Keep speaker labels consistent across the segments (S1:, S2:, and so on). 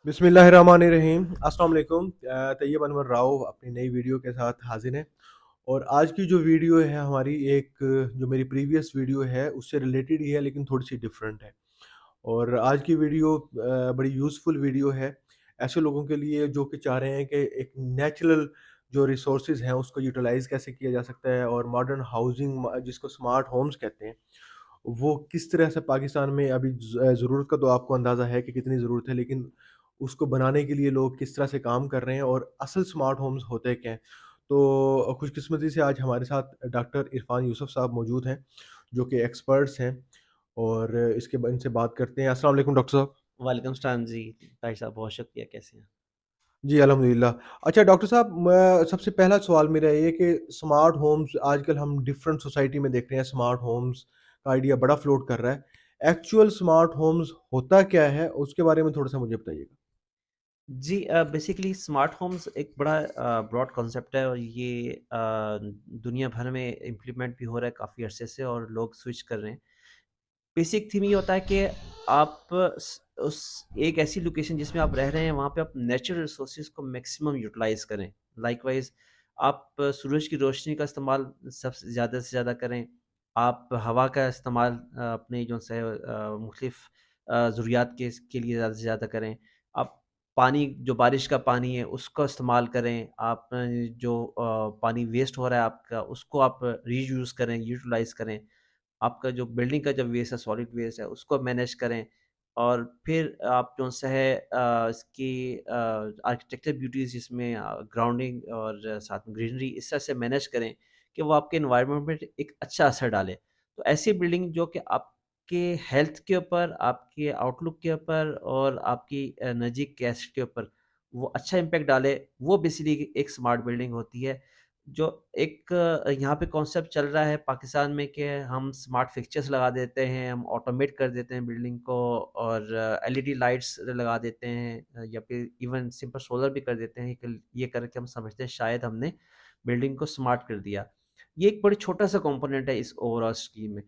S1: बिस्मिल्लाहिर्रहमानिर्रहीम। अस्सलाम वालेकुम। तैयब अनवर राव अपनी नई वीडियो के साथ हाजिर हैं। और आज की जो वीडियो है हमारी जो मेरी प्रीवियस वीडियो है उससे रिलेटेड ही है, लेकिन थोड़ी सी डिफरेंट है। और आज की वीडियो बड़ी यूज़फुल वीडियो है ऐसे लोगों के लिए जो कि चाह रहे हैं कि एक नेचुरल जो रिसोर्सेज हैं उसको यूटिलाइज कैसे किया जा सकता है, और मॉडर्न हाउसिंग जिसको स्मार्ट होम्स कहते हैं वो किस तरह से पाकिस्तान में अभी ज़रूरत का तो आपको अंदाज़ा है कि कितनी ज़रूरत है, लेकिन उसको बनाने के लिए लोग किस तरह से काम कर रहे हैं और असल स्मार्ट होम्स होते क्या हैं। तो खुशकिस्मती से आज हमारे साथ डॉक्टर इरफान यूसुफ साहब मौजूद हैं जो कि एक्सपर्ट्स हैं, और इनसे बात करते हैं। अस्सलाम वालेकुम डॉक्टर साहब।
S2: वालेकुम सलाम जी। ताहिर साहब बहुत शुक्रिया, कैसे हैं?
S1: जी अल्हम्दुलिल्लाह। अच्छा डॉक्टर साहब, मैं सबसे पहला सवाल मेरा ये कि स्मार्ट होम्स आजकल हम डिफरेंट सोसाइटी में देख रहे हैं, स्मार्ट होम्स का आइडिया बड़ा फ्लोट कर रहा है। एक्चुअल स्मार्ट होम्स होता क्या है उसके बारे में थोड़ा सा मुझे बताइएगा।
S2: जी बेसिकली स्मार्ट होम्स एक बड़ा ब्रॉड कॉन्सेप्ट है और ये दुनिया भर में इम्प्लीमेंट भी हो रहा है काफ़ी अरसे से और लोग स्विच कर रहे हैं। बेसिक थीम ये होता है कि आप उस एक ऐसी लोकेशन जिसमें आप रह रहे हैं वहाँ पे आप नेचुरल रिसोर्सेज को मैक्सिमम यूटिलाइज करें। लाइकवाइज आप सूरज की रोशनी का इस्तेमाल सबसे ज़्यादा से ज़्यादा करें। आप हवा का इस्तेमाल अपने जो है मुख्तलिफ ज़रूरियात के लिए ज़्यादा से ज़्यादा करें। आप पानी जो बारिश का पानी है उसका इस्तेमाल करें। आप जो पानी वेस्ट हो रहा है आपका उसको आप रीयूज़ करें, यूटिलाइज़ करें। आपका जो बिल्डिंग का जब वेस्ट है, सॉलिड वेस्ट है, उसको मैनेज करें और फिर आप जो-सा है इसकी आर्किटेक्चर ब्यूटीज़ जिसमें ग्राउंडिंग और साथ में ग्रीनरी इस तरह से मैनेज करें कि वो आपके एनवायरनमेंट में एक अच्छा असर डाले। तो ऐसी बिल्डिंग जो कि आपके हेल्थ के ऊपर, आपके आउटलुक के ऊपर और आपकी एनर्जी कैपेसिटी के ऊपर वो अच्छा इम्पैक्ट डाले, वो बेसिकली एक स्मार्ट बिल्डिंग होती है। जो एक यहाँ पे कॉन्सेप्ट चल रहा है पाकिस्तान में कि हम स्मार्ट फिक्सचर्स लगा देते हैं, हम ऑटोमेट कर देते हैं बिल्डिंग को और एलईडी लाइट्स लगा देते हैं या फिर इवन सिंपल सोलर भी कर देते हैं। ये करके हम समझते हैं शायद हमने बिल्डिंग को स्मार्ट कर दिया। ये एक बड़ी छोटा-सा कंपोनेंट है इस ओवरऑल स्कीम में।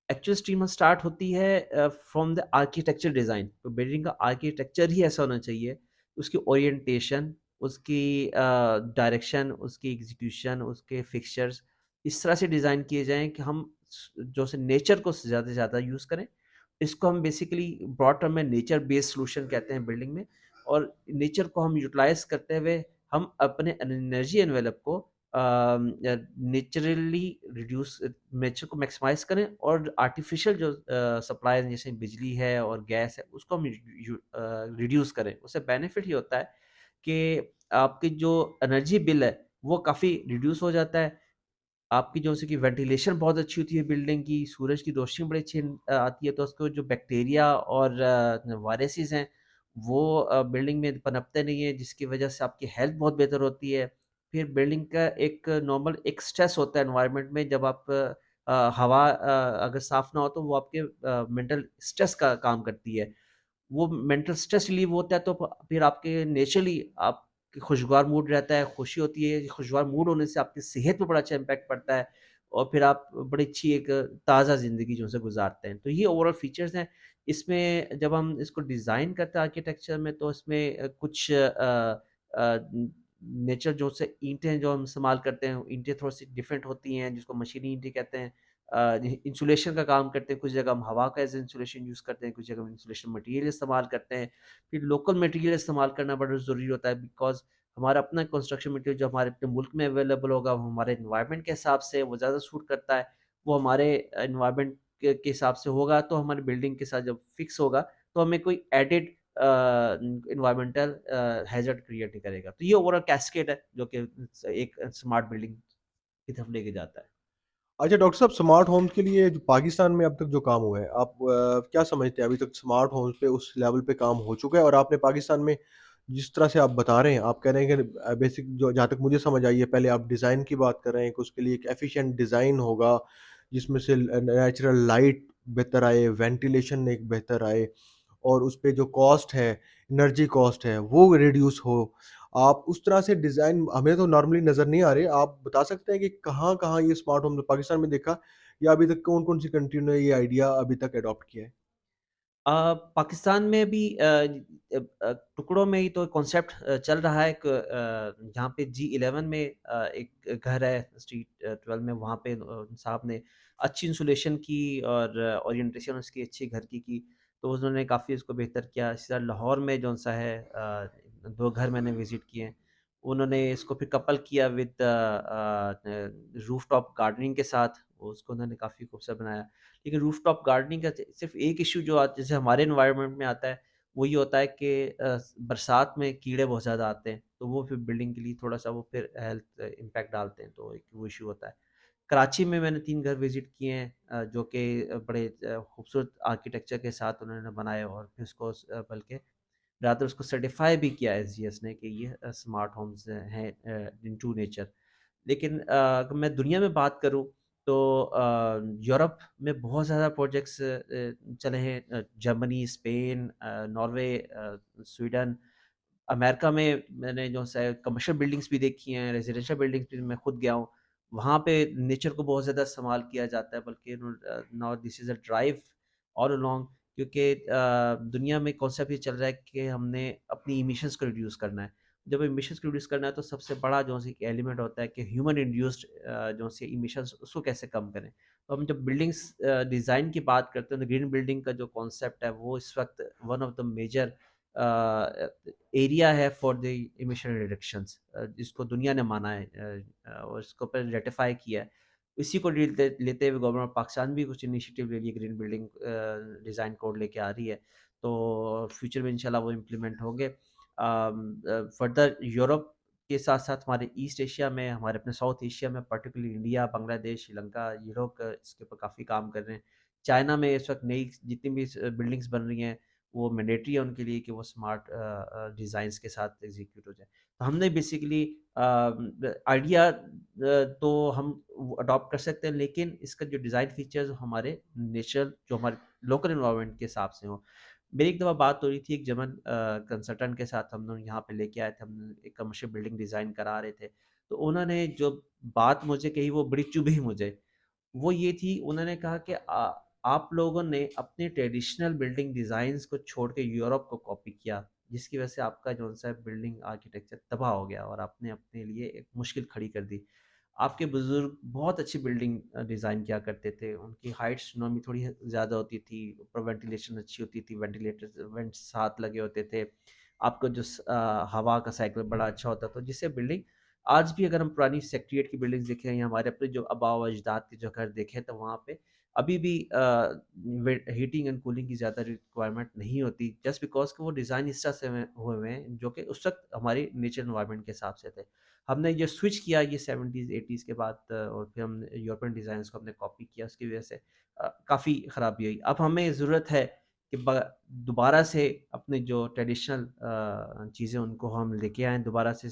S2: एक्चुअल स्ट्रीम स्टार्ट होती है फ्रॉम द आर्किटेक्चर डिज़ाइन। तो बिल्डिंग का आर्किटेक्चर ही ऐसा होना चाहिए, उसकी ओरिएंटेशन, उसकी डायरेक्शन, उसकी एग्ज़ीक्यूशन, उसके फिक्सचर्स इस तरह से डिज़ाइन किए जाएँ कि हम जो से नेचर को ज़्यादा से ज़्यादा यूज़ करें। इसको हम बेसिकली ब्रॉड टर्म में नेचर बेस्ड सॉल्यूशन कहते हैं बिल्डिंग में और नेचर को हम यूटिलाइज़ करते हुए हम अपने एनर्जी एनवेलप को नेचुरली रिड्यूस नेचर को मैक्सिमाइज़ करें और आर्टिफ़िशियल जो सप्लाई जैसे बिजली है और गैस है, उसको हम रिड्यूस करें। उससे बेनिफिट ये होता है कि आपकी जो एनर्जी बिल है, वो काफ़ी रिड्यूस हो जाता है। आपकी जो है कि वेंटिलेशन बहुत अच्छी होती है बिल्डिंग की, सूरज की रोशनी बड़ी अच्छी आती है, तो उसको जो बैक्टीरिया और वायरसेस हैं, वो बिल्डिंग में पनपते नहीं हैं, जिसकी वजह से आपकी हेल्थ बहुत बेहतर होती है। फिर बिल्डिंग का एक नॉर्मल एक स्ट्रेस होता है एनवायरनमेंट में जब आप हवा अगर साफ़ ना हो, तो वो आपके मेंटल स्ट्रेस का काम करती है। वो मेंटल स्ट्रेस रिलीव होता है तो फिर आपके नेचुरली आप खुशगवार मूड रहता है, खुशी होती है, खुशगवार मूड होने से आपकी सेहत पे बड़ा अच्छा इम्पैक्ट पड़ता है और फिर आप बड़ी अच्छी एक ताज़ा ज़िंदगी जो है गुज़ारते हैं। तो ये ओवरऑल फीचर्स हैं। इसमें जब हम इसको डिज़ाइन करते हैं आर्किटेक्चर में तो इसमें कुछ नेचर जो से ईंटें जो हम इस्तेमाल करते हैं, ईंटें थोड़ी-सी डिफरेंट होती हैं जिसको मशीनी ईंटें कहते हैं। इंसुलेशन का काम करते हैं, कुछ जगह हम हवा का एज़ इंसुलेशन यूज़ करते हैं, कुछ जगह हम इंसुलेशन मटीरियल इस्तेमाल करते हैं। फिर लोकल मटीरियल इस्तेमाल करना बड़ा ज़रूरी होता है बिकॉज़ हमारा अपना कंस्ट्रक्शन मटीरियल जो हमारे अपने मुल्क में अवेलेबल होगा, वो हमारे एनवायरनमेंट के हिसाब से वो ज़्यादा सूट करता है। वो हमारे एनवायरनमेंट के हिसाब से होगा तो हमारी बिल्डिंग के साथ जब फिक्स होगा, तो हमें कोई एडेड एनवायरनमेंटल हैज़ार्ड क्रिएट नहीं करेगा। तो ये ओवरऑल कैस्केड है जो कि एक स्मार्ट बिल्डिंग की तरफ लेके जाता है।
S1: अच्छा डॉक्टर साहब, स्मार्ट होम्स के लिए जो पाकिस्तान में अब तक जो काम हुआ है, आप क्या समझते हैं अभी तक स्मार्ट होम्स पे उस लेवल पे काम हो चुका है? और आपने पाकिस्तान में जिस तरह से आप बता रहे हैं, आप कह रहे हैं कि बेसिक जो जहाँ तक मुझे समझ आई है, पहले आप डिज़ाइन की बात कर रहे हैं कि उसके लिए एक एफिशिएंट डिज़ाइन होगा जिसमें से नेचुरल लाइट बेहतर आए, वेंटिलेशन एक बेहतर आए, और उस पे जो कॉस्ट है, एनर्जी कॉस्ट है, वो रिड्यूस हो। आप उस तरह से डिज़ाइन हमें तो नॉर्मली नज़र नहीं आ रहे। आप बता सकते हैं कि कहाँ-कहाँ ये स्मार्ट होम पाकिस्तान में देखा, या अभी तक कौन-कौन सी कंट्री ने ये आइडिया अभी तक अडॉप्ट किया है?
S2: पाकिस्तान में भी टुकड़ों में ही तो कॉन्सेप्ट चल रहा है। जहाँ पे जी11 में एक घर है स्ट्रीट 12 में, वहाँ पे साहब ने अच्छी इंसुलेशन की और ओरिएंटेशन उसकी अच्छी घर की, तो उन्होंने काफ़ी उसको बेहतर किया। इसी तरह लाहौर में जौन-सा है 2 घर मैंने विज़िट किए हैं। उन्होंने इसको फिर कपल किया विद रूफटॉप गार्डनिंग के साथ, उसको उन्होंने काफ़ी खूबसूरत बनाया। लेकिन रूफटॉप गार्डनिंग का सिर्फ़ एक इश्यू जो जैसे हमारे एनवायरनमेंट में आता है, वो ये होता है कि बरसात में कीड़े बहुत ज़्यादा आते हैं, तो वो फिर बिल्डिंग के लिए थोड़ा-सा वो फिर हेल्थ इम्पैक्ट डालते हैं, तो एक वो इश्यू होता है। कराची में मैंने 3 घर विज़िट किए हैं जो कि बड़े खूबसूरत आर्किटेक्चर के साथ उन्होंने बनाए और फिर उसको बल्कि रादर उसको सर्टिफ़ाई भी किया एसजीएस ने कि ये स्मार्ट होम्स हैं इनटू नेचर। लेकिन अगर मैं दुनिया में बात करूँ तो यूरोप में बहुत ज़्यादा प्रोजेक्ट्स चले हैं, Germany, Spain, Norway, Sweden, America में मैंने जो है कमर्शियल बिल्डिंग्स भी देखी हैं, रेज़िडेंशियल बिल्डिंग्स भी मैं खुद गया हूँ। वहाँ पे नेचर को बहुत ज़्यादा इस्तेमाल किया जाता है, बल्कि now this is a drive all along, क्योंकि दुनिया में कॉन्सेप्ट ये चल रहा है कि हमने अपनी इमिशंस को रिड्यूस करना है। जब इमिशंस को रिड्यूस करना है तो सबसे बड़ा जो है एलिमेंट होता है कि ह्यूमन इंड्यूस्ड जो से इमिशंस उसको कैसे कम करें। तो हम जब बिल्डिंग्स डिज़ाइन की बात करते हैं तो ग्रीन बिल्डिंग का जो कॉन्सेप्ट है वो इस वक़्त one of the major area है फॉर द इमिशन रिडक्शंस, जिसको दुनिया ने माना है और इसको पर रेटिफ़ाई किया है। इसी को लेते हुए गवर्नमेंट ऑफ पाकिस्तान भी कुछ इनिशिएटिव ले रही है, ग्रीन बिल्डिंग डिज़ाइन कोड लेके आ रही है। तो फ्यूचर में इंशाल्लाह वो इम्प्लीमेंट होंगे। फर्दर यूरोप के साथ-साथ हमारे ईस्ट एशिया में, हमारे अपने साउथ एशिया में पर्टिकुलरली इंडिया, बांग्लादेश, श्रीलंका, ये लोग इसके ऊपर काफ़ी काम कर रहे हैं। चाइना में इस वक़्त नई जितनी भी बिल्डिंग्स बन रही हैं, वो मैंडेटरी है उनके लिए कि वो स्मार्ट डिज़ाइंस के साथ एग्ज़ीक्यूट हो जाए। तो हमने बेसिकली आइडिया तो हम वो अडॉप्ट कर सकते हैं, लेकिन इसका जो डिज़ाइन फीचर्स हमारे नेचुरल जो हमारे लोकल एनवायरनमेंट के हिसाब से हों। मेरी एक दफ़ा बात हो रही थी एक जर्मन कंसल्टेंट के साथ, हम लोग यहाँ पे लेके आए थे, हम एक कमर्शियल बिल्डिंग डिज़ाइन करा रहे थे। तो उन्होंने जो बात मुझे कही वो बड़ी चुभी मुझे। वो ये थी, उन्होंने कहा कि आप लोगों ने अपने ट्रेडिशनल बिल्डिंग डिज़ाइंस को छोड़ के यूरोप को कॉपी किया, जिसकी वजह से आपका जो-सा है बिल्डिंग आर्किटेक्चर तबाह हो गया और आपने अपने लिए एक मुश्किल खड़ी कर दी। आपके बुज़ुर्ग बहुत अच्छी बिल्डिंग डिज़ाइन किया करते थे, उनकी हाइट्स नॉर्मली थोड़ी ज़्यादा होती थी, ऊपर वेंटिलेशन अच्छी होती थी, वेंटिलेटर्स वेंट्स साथ लगे होते थे। आपका जो हवा का साइकिल बड़ा अच्छा होता था, जिससे बिल्डिंग आज भी अगर हम पुरानी सेक्रेटेरिएट की बिल्डिंग्स देखें या हमारे अपने जो आबा-ओ-अजदाद के जो घर देखें, तो वहाँ पे अभी भी हीटिंग एंड कूलिंग की ज़्यादा रिक्वायरमेंट नहीं होती, जस्ट बिकॉज़ कि वो डिज़ाइन इस तरह से हुए हुए हैं जो कि उस वक़्त हमारी नेचर एनवायरनमेंट के हिसाब से थे। हमने ये स्विच किया ये 70s 80s के बाद और फिर हमने यूरोपियन डिज़ाइंस को हमने कॉपी किया, उसकी वजह से काफ़ी खराबी हुई। अब हमें ज़रूरत है कि दोबारा से अपने जो ट्रेडिशनल चीज़ें उनको हम लेके आएँ दोबारा से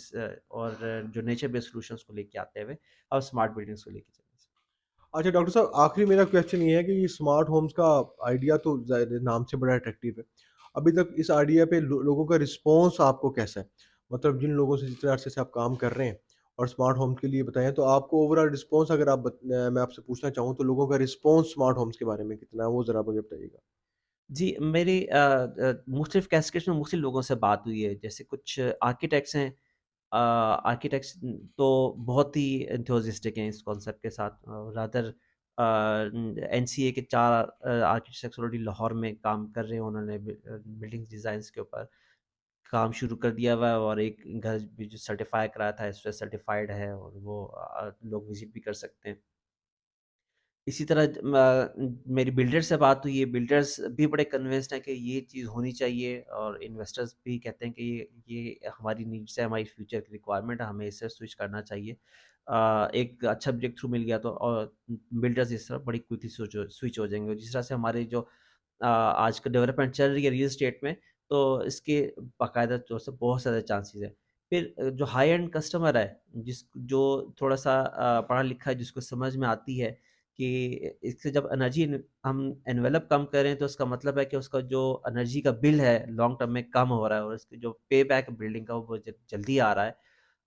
S2: और जो नेचर बेस्ड सॉल्यूशंस को लेके आते हुए और स्मार्ट बिल्डिंग्स को लेके चलें।
S1: अच्छा डॉक्टर साहब, आखिरी मेरा क्वेश्चन ये है कि ये स्मार्ट होम्स का आइडिया तो नाम से बड़ा अट्रैक्टिव है। अभी तक इस आइडिया पे लोगों का रिस्पॉन्स आपको कैसा है? मतलब जिन लोगों से जिस तरह से आप काम कर रहे हैं और स्मार्ट होम के लिए बताएं, तो आपको ओवरऑल रिस्पॉन्स अगर मैं आपसे पूछना चाहूँ तो लोगों का रिस्पॉन्स स्मार्ट होम्स के बारे में कितना है, वो ज़रा मुझे बताइएगा।
S2: जी, मेरी मुख्तलिफ़ कैस्केड्स में मुख्तलिफ़ लोगों से बात हुई है। जैसे कुछ आर्किटेक्ट्स हैं, आर्किटेक्ट्स तो बहुत ही एंथुसियास्टिक हैं इस कॉन्सेप्ट के साथ। रादर एनसीए के 4 आर्किटेक्ट्स ऑलरेडी लाहौर में काम कर रहे हैं। उन्होंने बिल्डिंग डिज़ाइंस के ऊपर काम शुरू कर दिया हुआ है और एक घर भी जो सर्टिफ़ाई कराया था, एसएसआई सर्टिफ़ाइड है और वो लोग विज़िट भी कर सकते हैं। इसी तरह मेरी बिल्डर से बात हुई है, बिल्डर्स भी बड़े कन्विंस्ड हैं कि ये चीज़ होनी चाहिए और इन्वेस्टर्स भी कहते हैं कि ये हमारी नीड्स है, हमारी फ्यूचर की रिक्वायरमेंट है, हमें इसे स्विच करना चाहिए। एक अच्छा ब्रेक थ्रू मिल गया तो और बिल्डर्स इस तरह बड़ी क्विकली स्विच हो जाएँगे। जिस तरह से हमारे जो आजकल डेवलपमेंट चल रही है रियल एस्टेट में, तो इसके बाकायदा तौर से बहुत सारे चांसेज़ हैं। फिर जो हाई एंड कस्टमर है, जो थोड़ा-सा पढ़ा-लिखा है, जिसको समझ में आती है कि इससे जब एनर्जी हम एनवेलप कम करें तो इसका मतलब है कि उसका जो एनर्जी का बिल है लॉन्ग टर्म में कम हो रहा है और इसकी जो पे बैक बिल्डिंग का वो जल्दी आ रहा है।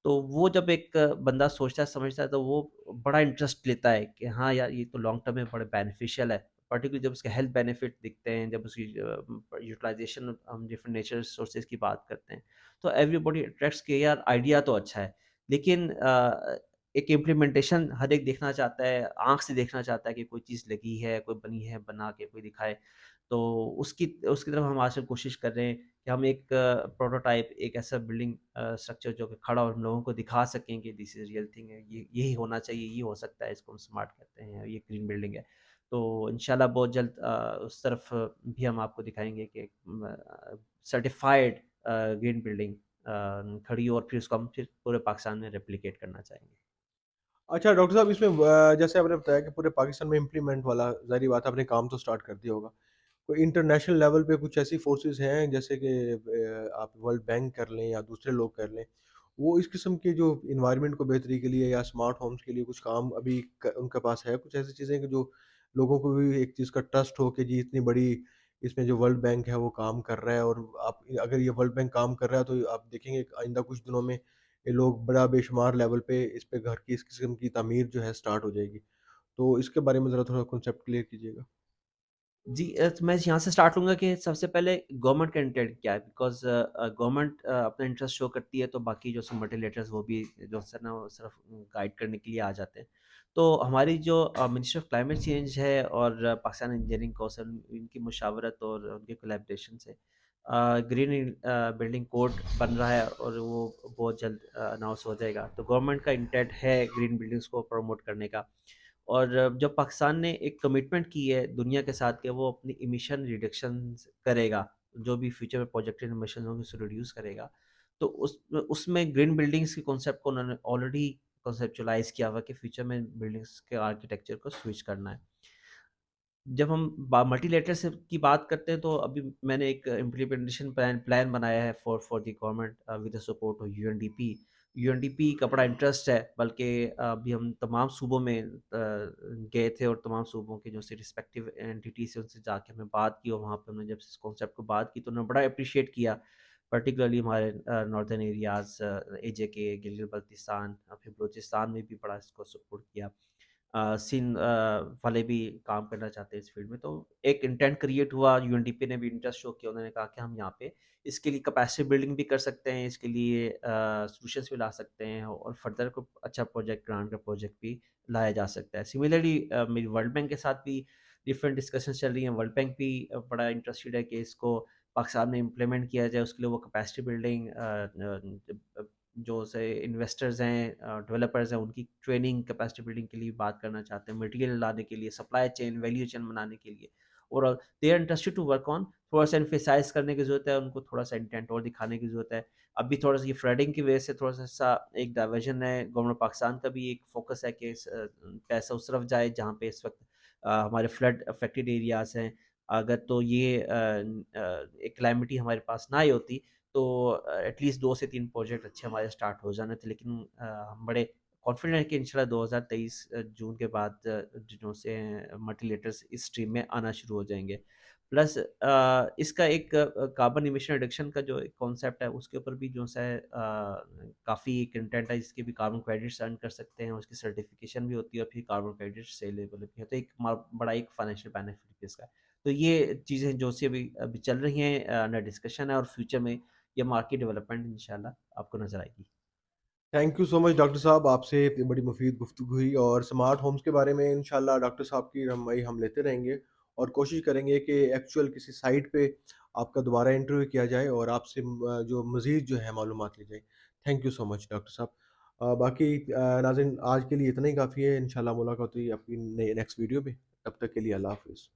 S2: तो वो जब एक बंदा सोचता है समझता है तो वो बड़ा इंटरेस्ट लेता है कि हाँ यार ये तो लॉन्ग टर्म में बड़ा बेनिफिशियल है पर्टिकुलरली जब उसके हेल्थ बेनिफिट दिखते हैं, जब उसकी यूटिलाइज़ेशन, हम डिफरेंट नेचुरल रिसोर्सेज़ की बात करते हैं, तो एवरीबॉडी अट्रैक्ट्स कि यार आइडिया तो अच्छा है। लेकिन एक इम्प्लीमेंटेशन हर एक देखना चाहता है, आँख से देखना चाहता है कि कोई चीज़ लगी है, कोई बनी है, बना के कोई दिखाए। तो उसकी उसकी तरफ हम आजकल कोशिश कर रहे हैं कि हम एक प्रोटोटाइप, एक ऐसा बिल्डिंग स्ट्रक्चर जो कि खड़ा और हम लोगों को दिखा सकें कि दिस इज़ रियल थिंग है, ये यही होना चाहिए, ये हो सकता है, इसको हम स्मार्ट कहते हैं, ये ग्रीन बिल्डिंग है। तो इंशाल्लाह बहुत जल्द उस तरफ भी हम आपको दिखाएँगे कि सर्टिफ़ाइड ग्रीन बिल्डिंग खड़ी हो और फिर उसको हम फिर पूरे पाकिस्तान में रेप्लिकेट करना चाहेंगे।
S1: अच्छा डॉक्टर साहब, इसमें जैसे आपने बताया कि पूरे पाकिस्तान में इम्प्लीमेंट वाला, ज़ाहिर बात है आपने काम तो स्टार्ट कर दिया होगा। कोई इंटरनेशनल लेवल पे कुछ ऐसी फोर्सेस हैं जैसे कि आप वर्ल्ड बैंक कर लें या दूसरे लोग कर लें, वो इस किस्म के जो इन्वायरमेंट को बेहतरी के लिए या स्मार्ट होम्स के लिए कुछ काम अभी उनके पास है, कुछ ऐसी चीज़ें कि जो लोगों को भी एक चीज़ का ट्रस्ट हो कि जी इतनी बड़ी इसमें जो वर्ल्ड बैंक है वो काम कर रहा है, और आप अगर ये वर्ल्ड बैंक काम कर रहा है तो आप देखेंगे कि आइंदा कुछ दिनों में ये लोग बड़ा बेशुमार लेवल पे इस पे घर की इस किस्म की तामीर जो है स्टार्ट हो जाएगी। तो इसके बारे में ज़रा थोड़ा कॉन्सेप्ट क्लियर कीजिएगा।
S2: जी, तो मैं यहाँ से स्टार्ट लूँगा कि सबसे पहले गवर्नमेंट का इंटेंट क्या है, बिकॉज़ गवर्नमेंट अपना इंटरेस्ट शो करती है, तो बाकी जो मल्टीलेटर्स वो भी जो है ना वो सिर्फ गाइड करने के लिए आ जाते हैं। तो हमारी जो मिनिस्ट्री ऑफ क्लाइमेट चेंज है और पाकिस्तान इंजीनियरिंग काउंसिल, इनकी मुशावरत और उनके कोलैबोरेशन से ग्रीन बिल्डिंग कोड बन रहा है और वो बहुत जल्द अनाउंस हो जाएगा। तो गवर्नमेंट का इंटेंट है ग्रीन बिल्डिंग्स को प्रमोट करने का। और जब पाकिस्तान ने एक कमिटमेंट की है दुनिया के साथ कि वो अपनी इमिशन रिडक्शंस करेगा, जो भी फ्यूचर में प्रोजेक्टेड इमिशन होंगे उसे रिड्यूस करेगा, तो उसमें ग्रीन बिल्डिंग्स के कॉन्सेप्ट को उन्होंने ऑलरेडी कॉन्सेप्चुअलाइज़ किया हुआ है कि फ्यूचर में बिल्डिंग्स के आर्किटेक्चर को स्विच करना है। जब हम मल्टीलेटर से की बात करते हैं तो अभी मैंने एक इम्प्लीमेंटेशन प्लान प्लान बनाया है for the government with the support of UNDP. UNDP का बड़ा इंटरेस्ट है, बल्कि अभी हम तमाम सूबों में गए थे और तमाम सूबों के जो से रिस्पेक्टिव एंटिटी से उनसे जाके हमने बात की और वहाँ पे हमने जब इस कॉन्सेप्ट को बात की तो उन्होंने बड़ा अप्रिशिएट किया। पर्टिकुलरली हमारे northern areas, AJK, Gilgit Baltistan, फिर बलूचिस्तान में भी बड़ा इसको सपोर्ट किया। सिंध वाले भी काम करना चाहते हैं इस फील्ड में। तो एक इंटेंट क्रिएट हुआ, यूएनडीपी ने भी इंटरेस्ट शो किया, उन्होंने कहा कि हम यहाँ पे इसके लिए कैपेसिटी बिल्डिंग भी कर सकते हैं, इसके लिए सॉल्यूशंस भी ला सकते हैं और फर्दर को अच्छा प्रोजेक्ट, ग्रांट का प्रोजेक्ट भी लाया जा सकता है। सिमिलरली मेरी वर्ल्ड बैंक के साथ भी डिफरेंट डिस्कशंस चल रही हैं। वर्ल्ड बैंक भी बड़ा इंटरेस्टेड है कि इसको पाकिस्तान में इम्प्लीमेंट किया जाए, उसके लिए वो कैपेसिटी बिल्डिंग जो से इन्वेस्टर्स हैं, डेवलपर्स हैं, उनकी ट्रेनिंग, कैपेसिटी बिल्डिंग के लिए बात करना चाहते हैं, मटेरियल लाने के लिए, सप्लाई चेन, वैल्यू चेन बनाने के लिए। और they are interested to work on, थोड़ा-सा एम्फसाइज़ करने की ज़रूरत है, उनको थोड़ा-सा इंटेंट और दिखाने की ज़रूरत है। अभी थोड़ा-सा ये फ्लडिंग की वजह से थोड़ा-सा सा एक डाइवर्जन है, गवर्नमेंट पाकिस्तान का भी एक फ़ोकस है कि पैसा उस तरफ जाए जहाँ पे इस वक़्त हमारे फ्लड अफ़ेक्टेड एरियाज़ हैं। अगर तो ये एक कैलेमिटी हमारे पास ना आई होती तो एटलीस्ट 2 से 3 प्रोजेक्ट अच्छे हमारे स्टार्ट हो जाने थे। लेकिन हम बड़े कॉन्फिडेंट हैं कि इंशाल्लाह 2023 जून के बाद जो से मल्टीलेटर्स इस स्ट्रीम में आना शुरू हो जाएँगे। प्लस इसका एक कार्बन इमिशन रिडक्शन का जो एक कॉन्सेप्ट है उसके ऊपर भी जो है काफ़ी कंटेंट है, जिसके भी कार्बन क्रेडिट्स अर्न कर सकते हैं, उसकी सर्टिफिकेशन भी होती है और फिर कार्बन क्रेडिट सेलेबल भी है। तो एक बड़ा एक फाइनेंशियल बेनिफिट भी इसका है। तो ये चीज़ें जो सी अभी अभी चल रही हैं, अंडर डिस्कशन है और फ्यूचर में ये मार्केट डेवलपमेंट इंशाल्लाह आपको नज़र आएगी।
S1: Thank you so much doctor साहब, आपसे इतनी बड़ी मुफीद गुफ्तगू हुई, और स्मार्ट होम्स के बारे में इंशाल्लाह डॉक्टर साहब की रहनुमाई हम लेते रहेंगे, और कोशिश करेंगे कि एक्चुअल किसी साइट पे आपका दोबारा इंटरव्यू किया जाए और आपसे जो मज़ीद जो है मालूमात ली जाए। Thank you so much doctor साहब। बाकी नाज़रीन आज के लिए इतना ही काफ़ी है, इंशाल्लाह मुलाकात हुई आपकी नेक्स्ट वीडियो पे। तब तक के लिए अल्लाह हाफ़िज़।